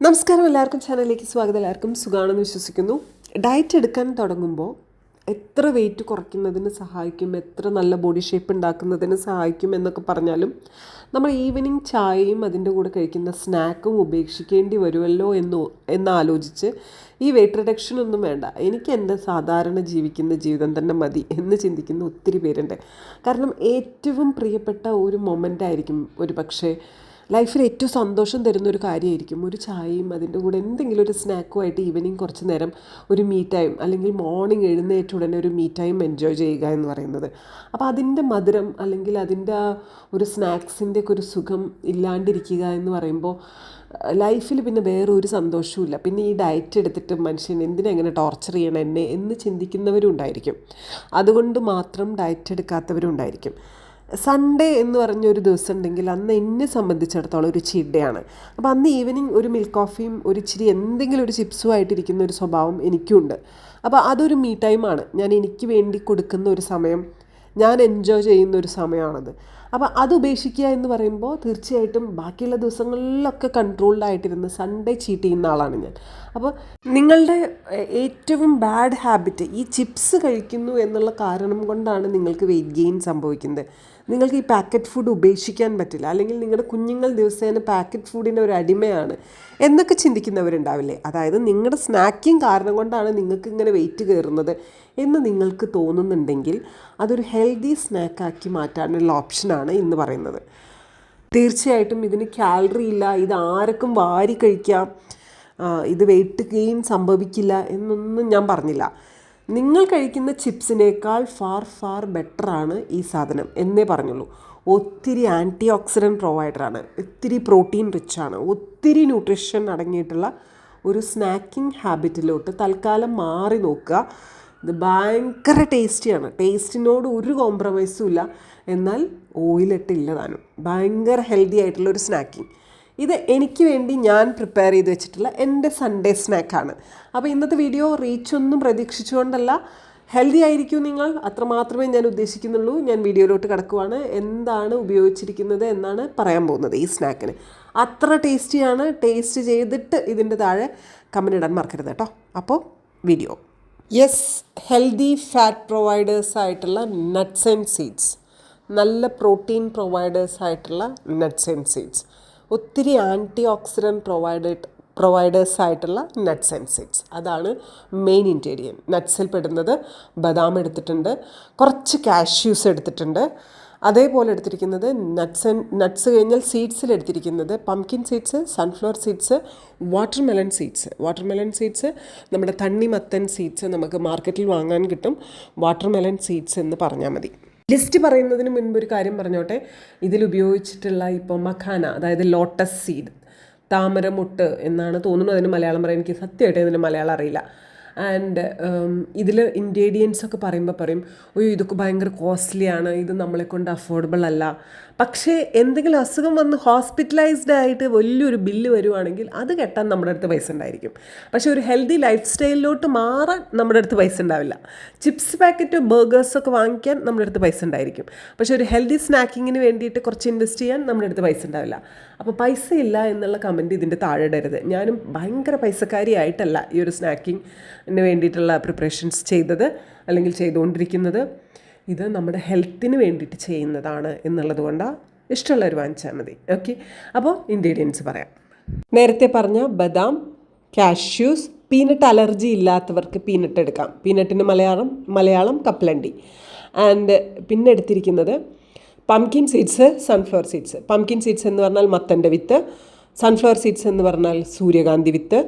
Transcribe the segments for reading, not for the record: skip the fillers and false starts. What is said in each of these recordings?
നമസ്കാരം, എല്ലാവർക്കും ചാനലിലേക്ക് സ്വാഗതം. എല്ലാവർക്കും സുഖമാണെന്ന് വിശ്വസിക്കുന്നു. ഡയറ്റ് എടുക്കാൻ തുടങ്ങുമ്പോൾ എത്ര വെയിറ്റ് കുറയ്ക്കുന്നതിന് സഹായിക്കും, എത്ര നല്ല ബോഡി ഷേപ്പ് ഉണ്ടാക്കുന്നതിന് സഹായിക്കും എന്നൊക്കെ പറഞ്ഞാലും നമ്മൾ ഈവനിങ് ചായയും അതിൻ്റെ കൂടെ കഴിക്കുന്ന സ്നാക്കും ഉപേക്ഷിക്കേണ്ടി വരുമല്ലോ എന്നാലോചിച്ച് ഈ വെയിറ്റ് റിഡക്ഷനൊന്നും വേണ്ട, എനിക്ക് എൻ്റെ സാധാരണ ജീവിക്കുന്ന ജീവിതം തന്നെ മതി എന്ന് ചിന്തിക്കുന്ന ഒത്തിരി പേരുണ്ട്. കാരണം ഏറ്റവും പ്രിയപ്പെട്ട ഒരു മൊമെൻ്റ് ആയിരിക്കും ഒരു പക്ഷേ ലൈഫിൽ ഏറ്റവും സന്തോഷം തരുന്നൊരു കാര്യമായിരിക്കും ഒരു ചായയും അതിൻ്റെ കൂടെ എന്തെങ്കിലും ഒരു സ്നാക്കുമായിട്ട് ഈവനിങ് കുറച്ച് നേരം ഒരു മീ ടൈം, അല്ലെങ്കിൽ മോർണിംഗ് എഴുന്നേറ്റ ഉടനെ ഒരു മീ ടൈം എൻജോയ് ചെയ്യുക എന്ന് പറയുന്നത്. അപ്പോൾ അതിൻ്റെ മധുരം അല്ലെങ്കിൽ അതിൻ്റെ ആ ഒരു സ്നാക്സിൻ്റെയൊക്കെ ഒരു സുഖം ഇല്ലാണ്ടിരിക്കുക എന്ന് പറയുമ്പോൾ ലൈഫിൽ പിന്നെ വേറെ ഒരു സന്തോഷവും. പിന്നെ ഈ ഡയറ്റ് എടുത്തിട്ട് മനുഷ്യൻ എന്തിനെങ്ങനെ ടോർച്ചർ ചെയ്യണം എന്നെ എന്ന് ചിന്തിക്കുന്നവരും ഉണ്ടായിരിക്കും. അതുകൊണ്ട് മാത്രം ഡയറ്റ് എടുക്കാത്തവരും ഉണ്ടായിരിക്കും. സൺഡേ എന്ന് പറഞ്ഞൊരു ദിവസം ഉണ്ടെങ്കിൽ അന്ന് എന്നെ സംബന്ധിച്ചിടത്തോളം ഒരു ചീറ്റ് ഡേ ആണ്. അപ്പോൾ അന്ന് ഈവനിങ് ഒരു മിൽക്ക് കോഫിയും ഒരു ഇച്ചിരി എന്തെങ്കിലും ഒരു ചിപ്സും ആയിട്ടിരിക്കുന്ന ഒരു സ്വഭാവം എനിക്കുണ്ട്. അപ്പോൾ അതൊരു മീ ടൈമാണ്. ഞാൻ എനിക്ക് വേണ്ടി കൊടുക്കുന്ന ഒരു സമയം, ഞാൻ എൻജോയ് ചെയ്യുന്ന ഒരു സമയമാണത്. അപ്പോൾ അത് ഉപേക്ഷിക്കുക എന്ന് പറയുമ്പോൾ തീർച്ചയായിട്ടും ബാക്കിയുള്ള ദിവസങ്ങളിലൊക്കെ കൺട്രോൾഡ് ആയിട്ടിരുന്ന് സൺഡേ ചീറ്റ് ചെയ്യുന്ന ആളാണ് ഞാൻ. അപ്പോൾ നിങ്ങളുടെ ഏറ്റവും ബാഡ് ഹാബിറ്റ് ഈ ചിപ്സ് കഴിക്കുന്നു എന്നുള്ള കാരണം കൊണ്ടാണ് നിങ്ങൾക്ക് വെയിറ്റ് ഗെയിൻ സംഭവിക്കുന്നത്. നിങ്ങൾക്ക് ഈ പാക്കറ്റ് ഫുഡ് ഉപേക്ഷിക്കാൻ പറ്റില്ല, അല്ലെങ്കിൽ നിങ്ങളുടെ കുഞ്ഞുങ്ങൾ ദിവസേന പാക്കറ്റ് ഫുഡിൻ്റെ ഒരു അടിമയാണ് എന്നൊക്കെ ചിന്തിക്കുന്നവരുണ്ടാവില്ലേ. അതായത് നിങ്ങളുടെ സ്നാക്കിങ് കാരണം കൊണ്ടാണ് നിങ്ങൾക്ക് ഇങ്ങനെ വെയിറ്റ് കയറുന്നത് എന്ന് നിങ്ങൾക്ക് തോന്നുന്നുണ്ടെങ്കിൽ അതൊരു ഹെൽത്തി സ്നാക്കാക്കി മാറ്റാനുള്ള ഓപ്ഷനാണ് ഇന്ന് പറയുന്നത്. തീർച്ചയായിട്ടും ഇതിന് കാലറി ഇല്ല, ഇത് ആർക്കും വാരി കഴിക്കാം, ഇത് വെയിറ്റ് ഗെയിൻ സംഭവിക്കില്ല എന്നൊന്നും ഞാൻ പറഞ്ഞില്ല. നിങ്ങൾ കഴിക്കുന്ന ചിപ്സിനേക്കാൾ ഫാർ ബെറ്ററാണ് ഈ സാധനം എന്നേ പറഞ്ഞുള്ളൂ. ഒത്തിരി ആൻറ്റി ഓക്സിഡൻറ്റ് പ്രൊവൈഡറാണ്, ഒത്തിരി പ്രോട്ടീൻ റിച്ചാണ്, ഒത്തിരി ന്യൂട്രീഷൻ അടങ്ങിയിട്ടുള്ള ഒരു സ്നാക്കിംഗ് ഹാബിറ്റിലോട്ട് തൽക്കാലം മാറി നോക്കുക. ഇത് ഭയങ്കര ടേസ്റ്റിയാണ്, ടേസ്റ്റിനോട് ഒരു കോംപ്രമൈസും ഇല്ല, എന്നാൽ ഓയിലിട്ടില്ല താനും. ഭയങ്കര ഹെൽത്തി ആയിട്ടുള്ളൊരു സ്നാക്കിങ്. ഇത് എനിക്ക് വേണ്ടി ഞാൻ പ്രിപ്പയർ ചെയ്ത് വെച്ചിട്ടുള്ള എൻ്റെ സൺഡേ സ്നാക്കാണ്. അപ്പോൾ ഇന്നത്തെ വീഡിയോ റീച്ചൊന്നും പ്രതീക്ഷിച്ചുകൊണ്ടല്ല, ഹെൽത്തി ആയിരിക്കും നിങ്ങൾ, അത്രമാത്രമേ ഞാൻ ഉദ്ദേശിക്കുന്നുള്ളൂ. ഞാൻ വീഡിയോയിലോട്ട് കിടക്കുവാണ്. എന്താണ് ഉപയോഗിച്ചിരിക്കുന്നത് എന്നാണ് പറയാൻ പോകുന്നത് ഈ സ്നാക്കിന്. അത്ര ടേസ്റ്റിയാണ്. ടേസ്റ്റ് ചെയ്തിട്ട് ഇതിൻ്റെ താഴെ കമൻ്റ് ഇടാൻ മറക്കരുത് കേട്ടോ. അപ്പോൾ video. Yes, healthy fat providers ആയിട്ടുള്ള നട്ട്സ് ആൻഡ് സീഡ്സ്, നല്ല പ്രോട്ടീൻ പ്രൊവൈഡേഴ്സ് ആയിട്ടുള്ള നട്ട്സ് ആൻഡ് സീഡ്സ്, ഒത്തിരി ആൻറ്റി ഓക്സിഡൻറ്റ് പ്രൊവൈഡേഴ്സ് ആയിട്ടുള്ള നട്ട്സ് ആൻഡ് സീഡ്സ്, അതാണ് മെയിൻ ഇൻഗ്രീഡിയൻറ്റ്. നട്ട്സിൽ പെടുന്നത് ബദാം എടുത്തിട്ടുണ്ട്, കുറച്ച് കാഷ്യൂസ് എടുത്തിട്ടുണ്ട്, അതേപോലെ എടുത്തിരിക്കുന്നത് നട്ട്സ് കഴിഞ്ഞാൽ സീഡ്സിൽ എടുത്തിരിക്കുന്നത് pumpkin seeds, sunflower seeds, watermelon seeds, നമ്മുടെ തണ്ണിമത്തൻ സീഡ്സ് നമുക്ക് മാർക്കറ്റിൽ വാങ്ങാൻ കിട്ടും. വാട്ടർമെലൺ സീഡ്സ് എന്ന് പറഞ്ഞാൽ മതി. ലിസ്റ്റ് പറയുന്നതിന് മുൻപ് ഒരു കാര്യം പറഞ്ഞോട്ടെ. ഇതിലുപയോഗിച്ചിട്ടുള്ള ഇപ്പോൾ മഖാന, അതായത് ലോട്ടസ് സീഡ്, താമരമുട്ട് എന്നാണ് തോന്നുന്നു അതിന് മലയാളം പറയാൻ. എനിക്ക് സത്യമായിട്ട് ഇതിന് മലയാളം അറിയില്ല. ആൻഡ് ഇതിൽ ഇൻഗ്രീഡിയൻസ് ഒക്കെ പറയുമ്പോൾ പറയും, അയ്യോ ഇതൊക്കെ ഭയങ്കര കോസ്റ്റ്ലിയാണ്, ഇത് നമ്മളെ കൊണ്ട് അഫോർഡബിൾ അല്ല. പക്ഷേ എന്തെങ്കിലും അസുഖം വന്ന് ഹോസ്പിറ്റലൈസ്ഡ് ആയിട്ട് വലിയൊരു ബില്ല് വരുവാണെങ്കിൽ അത് കെട്ടാൻ നമ്മുടെ അടുത്ത് പൈസ ഉണ്ടായിരിക്കും. പക്ഷേ ഒരു ഹെൽത്തി ലൈഫ് സ്റ്റൈലിലോട്ട് മാറാൻ നമ്മുടെ അടുത്ത് പൈസ ഉണ്ടാവില്ല. ചിപ്സ് പാക്കറ്റോ ബർഗേഴ്സൊക്കെ വാങ്ങിക്കാൻ നമ്മുടെ അടുത്ത് പൈസ ഉണ്ടായിരിക്കും. പക്ഷേ ഒരു ഹെൽത്തി സ്നാക്കിങ്ങിന് വേണ്ടിയിട്ട് കുറച്ച് ഇൻവെസ്റ്റ് ചെയ്യാൻ നമ്മുടെ അടുത്ത് പൈസ ഉണ്ടാവില്ല. അപ്പോൾ പൈസ ഇല്ല എന്നുള്ള കമൻറ്റ് ഇതിൻ്റെ താഴെ ഇടരുത്. ഞാനും ഭയങ്കര പൈസക്കാരി ആയിട്ടല്ല ഈ ഒരു സ്നാക്കിങ്ങിന് വേണ്ടിയിട്ടുള്ള പ്രിപ്പറേഷൻസ് ചെയ്തത് അല്ലെങ്കിൽ ചെയ്തുകൊണ്ടിരിക്കുന്നത്. ഇത് നമ്മുടെ ഹെൽത്തിന് വേണ്ടിയിട്ട് ചെയ്യുന്നതാണ് എന്നുള്ളത് കൊണ്ടാണ്. ഇഷ്ടമുള്ളവർ വാങ്ങിച്ചാൽ മതി. ഓക്കെ, അപ്പോൾ ഇൻഗ്രീഡിയൻസ് പറയാം. നേരത്തെ പറഞ്ഞ ബദാം, കാഷ്യൂസ്, പീനട്ട് അലർജി ഇല്ലാത്തവർക്ക് പീനട്ട് എടുക്കാം. പീനട്ടിന് മലയാളം കപ്പലണ്ടി. ആൻഡ് പിന്നെ എടുത്തിരിക്കുന്നത് pumpkin seeds, sunflower seeds. Pumpkin seeds എന്ന് പറഞ്ഞാൽ മത്തൻ്റെ വിത്ത്, സൺഫ്ലവർ സീഡ്സ് എന്ന് പറഞ്ഞാൽ സൂര്യകാന്തി വിത്ത്,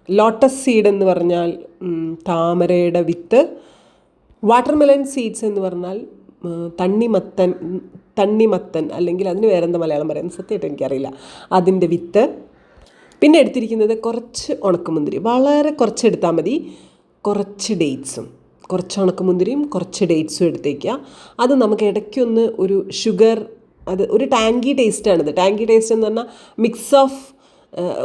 ലോട്ടസ് സീഡ് എന്ന് പറഞ്ഞാൽ താമരയുടെ വിത്ത്, വാട്ടർമെലൺ സീഡ്സ് എന്ന് പറഞ്ഞാൽ തണ്ണിമത്തൻ അല്ലെങ്കിൽ അതിന് വേറെന്താ മലയാളം പറയുന്നത് സത്യമായിട്ട് എനിക്കറിയില്ല, അതിൻ്റെ വിത്ത്. പിന്നെ എടുത്തിരിക്കുന്നത് കുറച്ച് ഉണക്കമുന്തിരി, വളരെ കുറച്ച് എടുത്താൽ മതി. കുറച്ച് ഡേറ്റ്സും, കുറച്ച് ഉണക്കമുന്തിരിയും കുറച്ച് ഡേറ്റ്സും എടുത്തേക്കുക. അത് നമുക്ക് ഇടയ്ക്കൊന്ന് ഒരു ഷുഗർ, അത് ഒരു ടാങ്കി ടേസ്റ്റാണിത്. ടാങ്കി ടേസ്റ്റ് എന്ന് പറഞ്ഞാൽ മിക്സ് ഓഫ്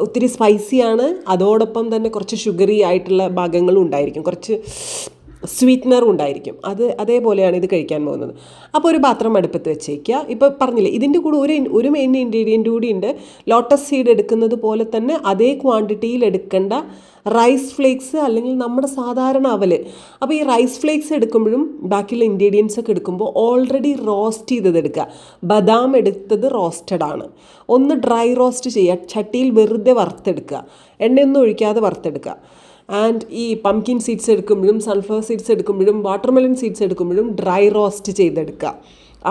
ഒത്തിരി സ്പൈസിയാണ്, അതോടൊപ്പം തന്നെ കുറച്ച് ഷുഗറി ആയിട്ടുള്ള ഭാഗങ്ങളും ഉണ്ടായിരിക്കും. കുറച്ച് സ്വീറ്റ്നറും ഉണ്ടായിരിക്കും. അതേപോലെയാണ് ഇത് കഴിക്കാൻ പോകുന്നത്. അപ്പോൾ ഒരു പാത്രം അടുപ്പത്ത് വെച്ചേക്കുക. ഇപ്പോൾ പറഞ്ഞില്ലേ, ഇതിൻ്റെ കൂടെ ഒരു മെയിൻ ഇൻഗ്രീഡിയൻ്റ് കൂടി ഉണ്ട്. ലോട്ടസ് സീഡ് എടുക്കുന്നത് പോലെ തന്നെ അതേ ക്വാണ്ടിറ്റിയിൽ എടുക്കേണ്ട റൈസ് ഫ്ലേക്സ്, അല്ലെങ്കിൽ നമ്മുടെ സാധാരണ അവൽ. അപ്പോൾ ഈ റൈസ് ഫ്ലേക്സ് എടുക്കുമ്പോഴും ബാക്കിയുള്ള ഇൻഗ്രീഡിയൻസ് ഒക്കെ എടുക്കുമ്പോൾ ഓൾറെഡി റോസ്റ്റ് ചെയ്തത് എടുക്കുക. ബദാം എടുത്തത് റോസ്റ്റഡ് ആണ്. ഒന്ന് ഡ്രൈ റോസ്റ്റ് ചെയ്യുക, ചട്ടിയിൽ വെറുതെ വറുത്തെടുക്കുക, എണ്ണയൊന്നും ഒഴിക്കാതെ വറുത്തെടുക്കുക. ആൻഡ് ഈ പംകിൻ സീഡ്സ് എടുക്കുമ്പോഴും സൺഫ്ലവർ സീഡ്സ് എടുക്കുമ്പോഴും വാട്ടർമെലൺ സീഡ്സ് എടുക്കുമ്പോഴും ഡ്രൈ റോസ്റ്റ് ചെയ്തെടുക്കുക.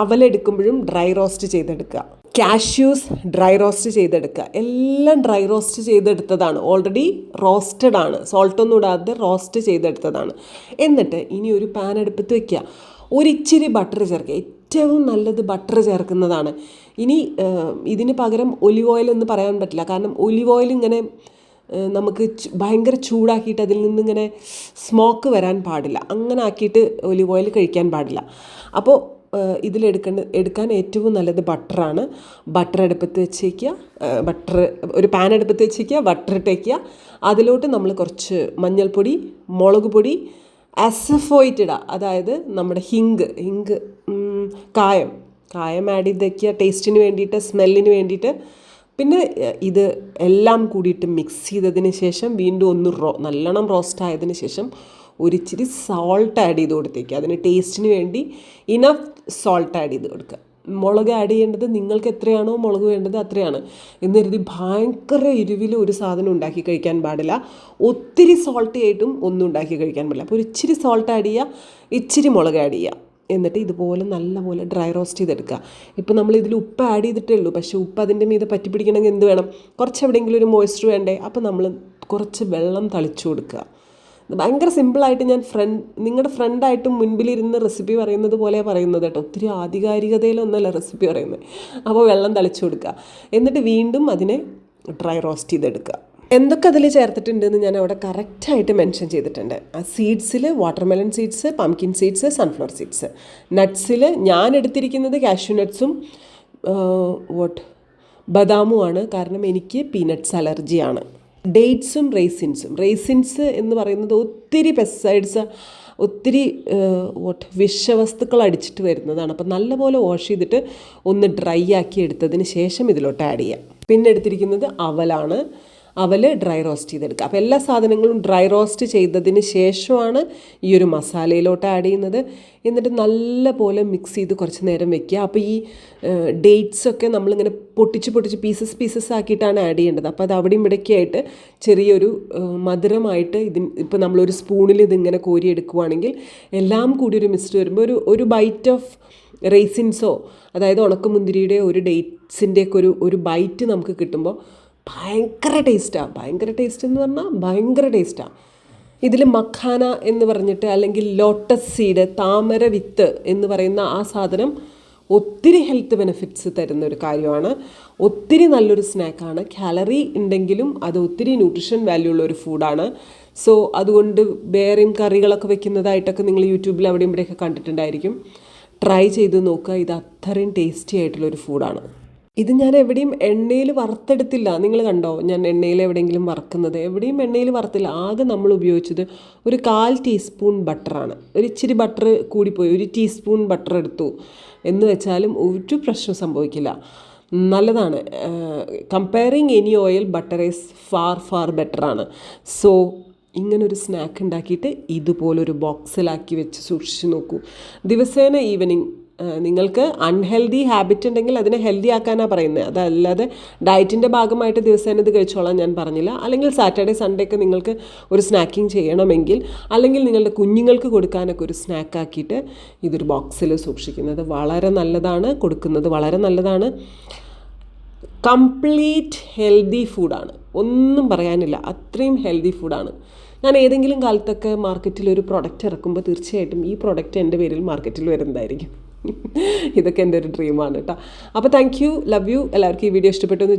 അവലെടുക്കുമ്പോഴും ഡ്രൈ റോസ്റ്റ് ചെയ്തെടുക്കുക. കാഷ്യൂസ് ഡ്രൈ റോസ്റ്റ് ചെയ്തെടുക്കുക. എല്ലാം ഡ്രൈ റോസ്റ്റ് ചെയ്തെടുത്തതാണ്, ഓൾറെഡി റോസ്റ്റഡ് ആണ്, സോൾട്ടൊന്നും ഇടാതെ റോസ്റ്റ് ചെയ്തെടുത്തതാണ്. എന്നിട്ട് ഇനി ഒരു പാൻ അടുപ്പത്ത് വയ്ക്കുക. ഒരിച്ചിരി ബട്ടർ ചേർക്കുക. ഏറ്റവും നല്ലത് ബട്ടർ ചേർക്കുന്നതാണ്. ഇനി ഇതിന് പകരം ഒലിവ് ഓയിൽ എന്ന് പറയാൻ പറ്റില്ല. കാരണം ഒലിവ് ഓയിൽ ഇങ്ങനെ നമുക്ക് ഭയങ്കര ചൂടാക്കിയിട്ട് അതിൽ നിന്നിങ്ങനെ സ്മോക്ക് വരാൻ പാടില്ല. അങ്ങനെ ആക്കിയിട്ട് ഒലിവ് ഓയിൽ കഴിക്കാൻ പാടില്ല. അപ്പോൾ എടുക്കാൻ ഏറ്റവും നല്ലത് ബട്ടറാണ്. ബട്ടർ അടുപ്പത്ത് വെച്ചേക്കുക. ഒരു പാൻ അടുപ്പത്ത് വെച്ചേക്കുക, ബട്ടർ ഇട്ടേക്കുക. അതിലോട്ട് നമ്മൾ കുറച്ച് മഞ്ഞൾപ്പൊടി, മുളക് പൊടി, അസഫോയിറ്റ് ഇടുക. അതായത് നമ്മുടെ ഹിങ്ക് കായം ആഡ് ചെയ്തേക്കുക, ടേസ്റ്റിന് വേണ്ടിയിട്ട്, സ്മെല്ലിന് വേണ്ടിയിട്ട്. പിന്നെ ഇത് എല്ലാം കൂടിയിട്ട് മിക്സ് ചെയ്തതിന് ശേഷം വീണ്ടും ഒന്ന് നല്ലോണം റോസ്റ്റ് ആയതിന് ശേഷം ഒരിച്ചിരി സോൾട്ട് ആഡ് ചെയ്ത് കൊടുത്തേക്കുക. അതിന് ടേസ്റ്റിന് വേണ്ടി ഇനഫ് സോൾട്ട് ആഡ് ചെയ്ത് കൊടുക്കുക. മുളക് ആഡ് ചെയ്യേണ്ടത് നിങ്ങൾക്ക് എത്രയാണോ മുളക് വേണ്ടത് അത്രയാണ്. എന്ന് കരുതി ഭയങ്കര എരിവിൽ ഒരു സാധനം ഉണ്ടാക്കി കഴിക്കാൻ പാടില്ല. ഒത്തിരി സോൾട്ടി ആയിട്ടും ഒന്നും ഉണ്ടാക്കി കഴിക്കാൻ പാടില്ല. അപ്പോൾ ഒരു ഇച്ചിരി സോൾട്ട് ആഡ് ചെയ്യുക, ഇച്ചിരി മുളക് ആഡ് ചെയ്യുക. എന്നിട്ട് ഇതുപോലെ നല്ലപോലെ ഡ്രൈ റോസ്റ്റ് ചെയ്തെടുക്കുക. ഇപ്പോൾ നമ്മൾ ഇതിൽ ഉപ്പ് ആഡ് ചെയ്തിട്ടേ ഉള്ളൂ. പക്ഷേ ഉപ്പ് അതിൻ്റെ മീതെ പറ്റി പിടിക്കണമെങ്കിൽ എന്ത് വേണം? കുറച്ച് എവിടെയെങ്കിലും ഒരു മോയ്സ്ചർ വേണ്ടേ? അപ്പോൾ നമ്മൾ കുറച്ച് വെള്ളം തളിച്ചു കൊടുക്കുക. ഭയങ്കര സിമ്പിളായിട്ട് ഞാൻ നിങ്ങളുടെ ഫ്രണ്ടായിട്ട് മുൻപിലിരുന്ന് റെസിപ്പി പറയുന്നത് പോലെ പറയുന്നത് കേട്ടോ. ഒത്തിരി ആധികാരികതയിലൊന്നുമല്ല റെസിപ്പി പറയുന്നത്. അപ്പോൾ വെള്ളം തളിച്ചു കൊടുക്കുക. എന്നിട്ട് വീണ്ടും അതിനെ ഡ്രൈ റോസ്റ്റ് ചെയ്തെടുക്കുക. എന്തൊക്കെ അതിൽ ചേർത്തിട്ടുണ്ടെന്ന് ഞാൻ അവിടെ കറക്റ്റായിട്ട് മെൻഷൻ ചെയ്തിട്ടുണ്ട്. ആ സീഡ്സിൽ watermelon seeds, pumpkin seeds, sunflower seeds. നട്ട്സിൽ ഞാൻ എടുത്തിരിക്കുന്നത് കാഷ്യൂ നട്ട്സും ബദാമുമാണ്. കാരണം എനിക്ക് പീനട്ട്സ് അലർജിയാണ്. ഡേറ്റ്സും റേസിൻസ് എന്ന് പറയുന്നത് ഒത്തിരി പെസ്റ്റിസൈഡ്സ്, ഒത്തിരി വിഷവസ്തുക്കൾ അടിച്ചിട്ട് വരുന്നതാണ്. അപ്പം നല്ലപോലെ വാഷ് ചെയ്തിട്ട് ഒന്ന് ഡ്രൈ ആക്കി എടുത്തതിന് ശേഷം ഇതിലോട്ട് ആഡ് ചെയ്യാം. പിന്നെ എടുത്തിരിക്കുന്നത് അവലാണ്. അവൽ ഡ്രൈ റോസ്റ്റ് ചെയ്തെടുക്കുക. അപ്പോൾ എല്ലാ സാധനങ്ങളും ഡ്രൈ റോസ്റ്റ് ചെയ്തതിന് ശേഷമാണ് ഈ ഒരു മസാലയിലോട്ട് ആഡ് ചെയ്യുന്നത്. എന്നിട്ട് നല്ല പോലെ മിക്സ് ചെയ്ത് കുറച്ച് നേരം വെക്കുക. അപ്പോൾ ഈ ഡേറ്റ്സൊക്കെ നമ്മളിങ്ങനെ പൊട്ടിച്ച് പീസസ് ആക്കിയിട്ടാണ് ആഡ് ചെയ്യേണ്ടത്. അപ്പോൾ അത് അവിടെയും ഇവിടേക്കായിട്ട് ചെറിയൊരു മധുരമായിട്ട് ഇപ്പോൾ നമ്മളൊരു സ്പൂണിൽ ഇതിങ്ങനെ കോരിയെടുക്കുവാണെങ്കിൽ എല്ലാം കൂടി ഒരു മിക്സ്ഡ് വരുമ്പോൾ ഒരു ബൈറ്റ് ഓഫ് റേസിൻസോ, അതായത് ഉണക്കമുന്തിരിയുടെ ഒരു ഡേറ്റ്സിൻ്റെയൊക്കെ ഒരു ബൈറ്റ് നമുക്ക് കിട്ടുമ്പോൾ ഭയങ്കര ടേസ്റ്റ് എന്ന് പറഞ്ഞാൽ ഭയങ്കര ടേസ്റ്റാണ്. ഇതിൽ മഖാന എന്ന് പറഞ്ഞിട്ട്, അല്ലെങ്കിൽ ലോട്ടസ് സീഡ്, താമര വിത്ത് എന്ന് പറയുന്ന ആ സാധനം ഒത്തിരി ഹെൽത്ത് ബെനിഫിറ്റ്സ് തരുന്ന ഒരു കാര്യമാണ്. ഒത്തിരി നല്ലൊരു സ്നാക്കാണ്. കാലറി ഉണ്ടെങ്കിലും അത് ഒത്തിരി ന്യൂട്രീഷൻ വാല്യൂ ഉള്ള ഒരു ഫുഡാണ്. സോ അതുകൊണ്ട് വേറെയും കറികളൊക്കെ വെക്കുന്നതായിട്ടൊക്കെ നിങ്ങൾ യൂട്യൂബിൽ അവിടെയും ഇവിടെയൊക്കെ കണ്ടിട്ടുണ്ടായിരിക്കും. ട്രൈ ചെയ്ത് നോക്കുക. ഇത് അത്രയും ടേസ്റ്റി ആയിട്ടുള്ളൊരു ഫുഡാണ്. ഇത് ഞാൻ എവിടെയും എണ്ണയിൽ വറുത്തെടുത്തില്ല. നിങ്ങൾ കണ്ടോ ഞാൻ എണ്ണയിൽ എവിടെയെങ്കിലും വറുക്കുന്നത്? എവിടെയും എണ്ണയിൽ വറുത്തില്ല. ആകെ നമ്മൾ ഉപയോഗിച്ചത് ഒരു 1/4 ടീസ്പൂൺ ബട്ടറാണ്. ഒരു ഇച്ചിരി ബട്ടർ കൂടിപ്പോയി, 1 ടീസ്പൂൺ ബട്ടർ എടുത്തു എന്ന് വെച്ചാലും ഒരു പ്രശ്നം സംഭവിക്കില്ല. നല്ലതാണ്. Comparing any oil, butter is far ബെറ്ററാണ്. സോ ഇങ്ങനൊരു സ്നാക്ക് ഉണ്ടാക്കിയിട്ട് ഇതുപോലൊരു ബോക്സിലാക്കി വെച്ച് സൂക്ഷിച്ച് നോക്കൂ. ദിവസേന ഈവനിങ് നിങ്ങൾക്ക് അൺഹെൽതി ഹാബിറ്റ് ഉണ്ടെങ്കിൽ അതിനെ ഹെൽത്തി ആക്കാനാണ് പറയുന്നത്. അതല്ലാതെ ഡയറ്റിൻ്റെ ഭാഗമായിട്ട് ദിവസേന ഇത് കഴിച്ചോളാൻ ഞാൻ പറഞ്ഞില്ല. അല്ലെങ്കിൽ സാറ്റർഡേ സൺഡേ ഒക്കെ നിങ്ങൾക്ക് ഒരു സ്നാക്കിങ് ചെയ്യണമെങ്കിൽ, അല്ലെങ്കിൽ നിങ്ങളുടെ കുഞ്ഞുങ്ങൾക്ക് കൊടുക്കാനൊക്കെ ഒരു സ്നാക്കാക്കിയിട്ട് ഇതൊരു ബോക്സിൽ സൂക്ഷിക്കുന്നത് വളരെ നല്ലതാണ്. കൊടുക്കുന്നത് വളരെ നല്ലതാണ്. കംപ്ലീറ്റ് ഹെൽത്തി ഫുഡാണ്, ഒന്നും പറയാനില്ല. അത്രയും ഹെൽത്തി ഫുഡാണ്. ഞാൻ ഏതെങ്കിലും കാലത്തൊക്കെ മാർക്കറ്റിൽ ഒരു പ്രൊഡക്റ്റ് ഇറക്കുമ്പോൾ തീർച്ചയായിട്ടും ഈ പ്രൊഡക്റ്റ് എൻ്റെ പേരിൽ മാർക്കറ്റിൽ വരുന്നതായിരിക്കും. ഇതൊക്കെ എൻ്റെ ഒരു ഡ്രീമാണ് കേട്ടോ. അപ്പോൾ താങ്ക് യു, ലവ് യു. എല്ലാവർക്കും ഈ വീഡിയോ ഇഷ്ടപ്പെട്ടു എന്ന്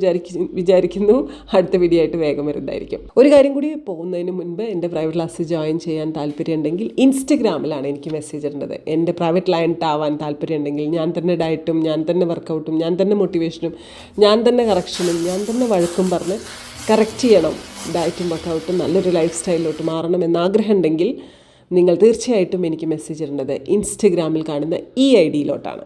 വിചാരിക്കുന്നു. അടുത്ത വീഡിയോ ആയിട്ട് വേഗം വരുന്നതായിരിക്കും. ഒരു കാര്യം കൂടി, പോകുന്നതിന് മുൻപ് എൻ്റെ പ്രൈവറ്റ് ക്ലാസ്സിൽ ജോയിൻ ചെയ്യാൻ താല്പര്യമുണ്ടെങ്കിൽ ഇൻസ്റ്റഗ്രാമിലാണ് എനിക്ക് മെസ്സേജ് ഇടേണ്ടത്. എൻ്റെ പ്രൈവറ്റ് ക്ലയൻറ്റ് ആവാൻ താല്പര്യമുണ്ടെങ്കിൽ ഞാൻ തന്നെ ഡയറ്റും, ഞാൻ തന്നെ വർക്കൗട്ടും, ഞാൻ തന്നെ മോട്ടിവേഷനും, ഞാൻ തന്നെ കറക്ഷനും, ഞാൻ തന്നെ വഴക്കും പറഞ്ഞ് കറക്റ്റ് ചെയ്യണം, ഡയറ്റും വർക്കൗട്ടും നല്ലൊരു ലൈഫ് സ്റ്റൈലിലോട്ട് മാറണം എന്നാഗ്രഹം ഉണ്ടെങ്കിൽ നിങ്ങൾ തീർച്ചയായിട്ടും എനിക്ക് മെസ്സേജ് ഇടേണ്ടത് ഇൻസ്റ്റഗ്രാമിൽ കാണുന്ന ഈ ID-യിലോട്ടാണ്.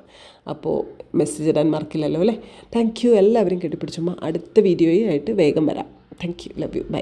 അപ്പോൾ മെസ്സേജ് ഇടാൻ മറക്കില്ലല്ലോ അല്ലേ. Thank you. എല്ലാവരും കെട്ടിപ്പിടിച്ചുമ്പോൾ അടുത്ത വീഡിയോയായിട്ട് വേഗം വരാം. Thank you. Love you. By.